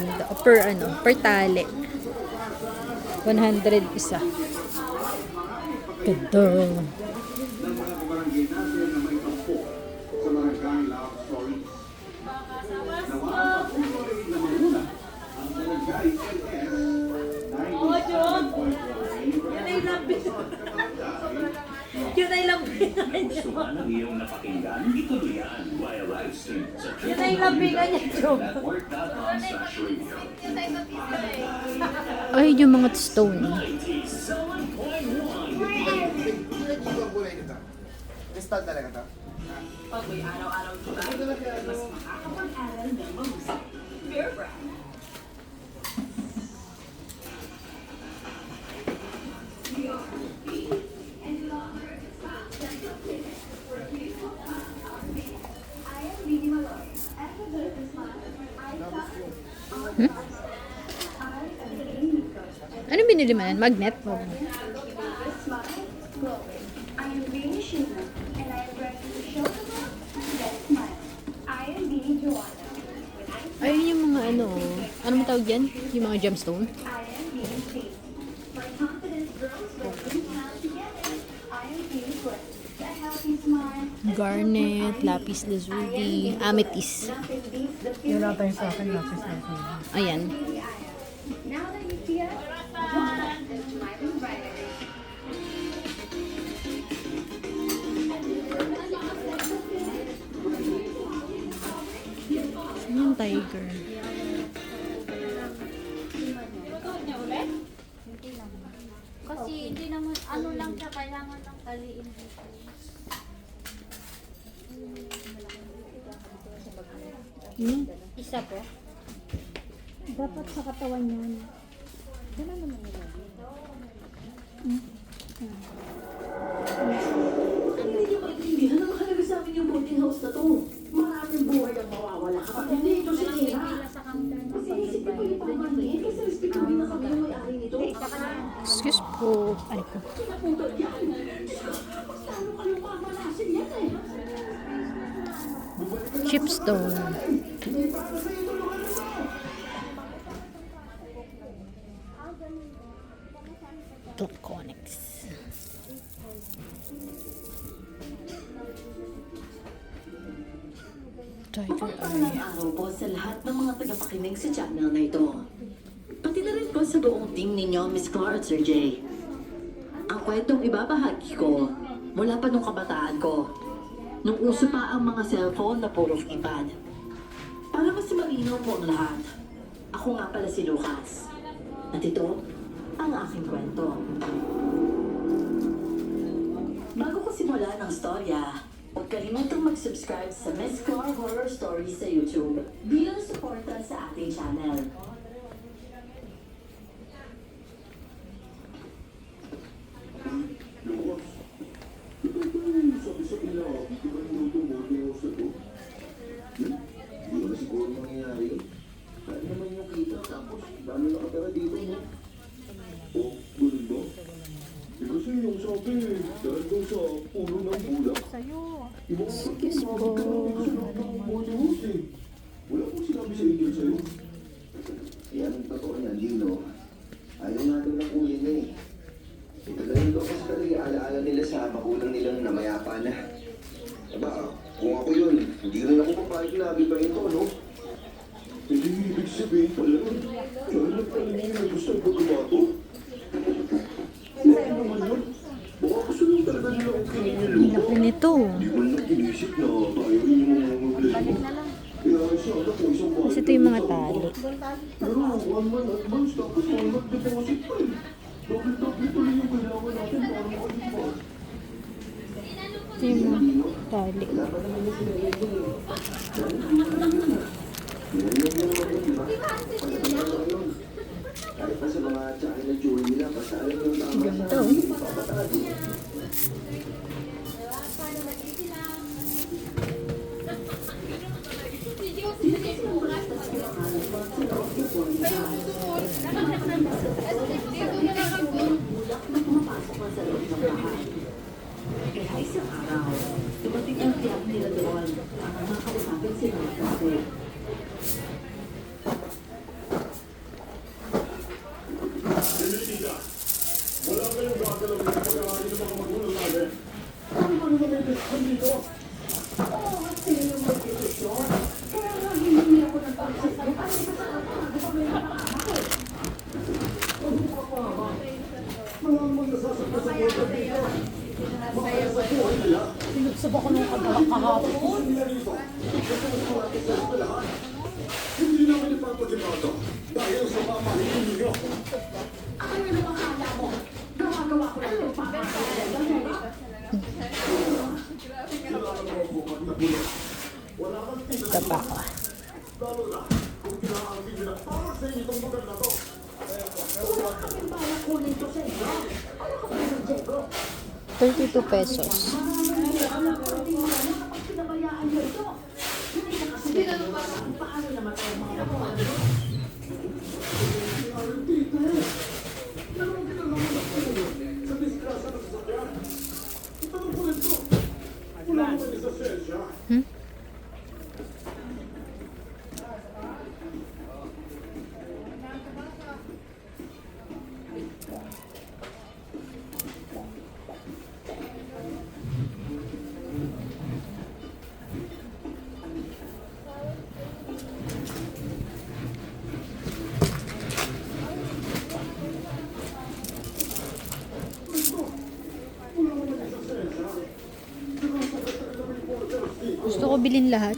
band. O per per tali. 100 isa. Ganda. Yun ay lambingan niya. Gusto nga ng iyong napakinggan, ituloy yan via live stream sa Yun ay lambingan niya, Chong. network.com/radio. Ay, yung mga stone. 97.1. Crystal talaga to? Pag may araw-araw diba, mas makakapag-aral ng mahusay. Bear brand. Ano binili mo yan? Magnet? Oh. I am Beanie Sheila, and I am ready to show the world my best smile. I am Beanie Joanna. Ayun yung mga ano mo tawag yan? Yung mga gemstone? I am Beanie Faith. My confident girls working hand together. I am Beanie Flip. A healthy smile. Garnet, lapis lazuli, amethyst. Nothing beats the Yun feeling lang tayo sa akin, lapis na ito. Ayan. Baby I am. Now that you see us, Joanna is smiling brighter. Yung tiger. Kasi hindi naman, ano lang siya, kailangan lang taliin dito. Isa po? Dapat sa katawan yan. Gano'n naman nila. Hindi niyo maintindihan ang mahalaga sa amin yung boarding house na to. Maraming buhay ang mawawala kapag hindi ito si Tira. Pila sa counter ng Kasi isip ko yung pamanin kasi respetuhin na kami yung may-ari nito. Excuse po. Ay po. Pinaputol yan. Paano kayong mamalasin yan eh? Chipstone. Toconics. Tiger Magandang eye. araw po sa lahat ng mga tagapakinig sa channel na ito. Pati na rin po sa buong team ninyo, Miss Clark at Sir Jay. Ang kwentong ibabahagi ko mula pa nung kabataan ko, nung uso pa ang mga cellphone na puro keypad. Para mas malinaw po ang lahat, ako nga pala si Lucas. At ito, ang aking kwento. Bago ko simulan ang storya, huwag kalimutang mag-subscribe sa Miss Clark Horror Stories sa YouTube bilang suporta sa ating channel. Lucas, ito ba yung sabi-sabi na di ba yung boarding house na to? Hindi mo na siguro mangyayari yun. Kaya naman yung kita tapos dami nakatara dito, no? Oh, ganun ba? Kasi yung sabi, dahil daw sa puno ng bulak. Ibang Excuse po. kasi ng boarding house eh. Wala pong sinabi sa inyo sa'yo. Yan ang totoo niya, Lino. Ayaw natin na kuya na eh. Ito lang yung kasi talaga alaala nila sa magulang nilang namayapa na. Aba, kung ako yun, hindi rin ako papayag na abibayin ko, no? Hindi ibig sabihin pala. Dahil nagtanong na gusto ang pagkabato. Ano naman yun? Baka gusto lang talaga nila kung kinin yung lupa. Laki nito. Di ba lang inisip na tayo rin yung mga problema? Kaya sana po isang bahay Kasi ito yung mga lang sa tali. lupa. Pero 1 month advance tapos 1 month deposit pa eh. Double-double tuloy yung kailangan natin para makalipas. Ito yung mga tali. Wala pa naman yung sinayado eh. Yan yung naman yun, di ba? Pagkakita ko yun. Kahit pa sa mga China jewelry nila, basta alam yung tama sa Ganito. papatado. Bulak na pumapasok na sa loob ng bahay. Kaya isang araw, dumating ang tiyak nila doon para makausapin sila ng kapatid. Oo, kasi yung mag-desisyon. Kaya nga hindi ako ng pagsasabi. Ano sa akin? Di ba may nakakama ko? Ano ka pa ba? Mga magsasasakta sa buhay dito. Baka sa buhay nila. Sinuksab ako nung kahapon. Hindi naman ipapagimado dahil sa mamahalin ninyo. Ano yung nakakala mo? Gawa-gawa ko lang yung pagkakala. Kailangan mo bukat na pulo. Wala kang tingnan. Tapa ko. Lalo na kung kinaangkin nila para sa inyo itong lugar na to. Wala kaming balak kunin to sa inyo. Ano ka ba ng Diego? 32 pesos. Alam ko rin mo na kapag pinabayaan nyo ito. Hindi na kasi paano namatay ang mga kapatid mo? Dalawang kinalaman na pulo sa disgrasya ng sasakyan. Itanong ko rin to. Wala naman lisensya. Gusto ko bilhin lahat.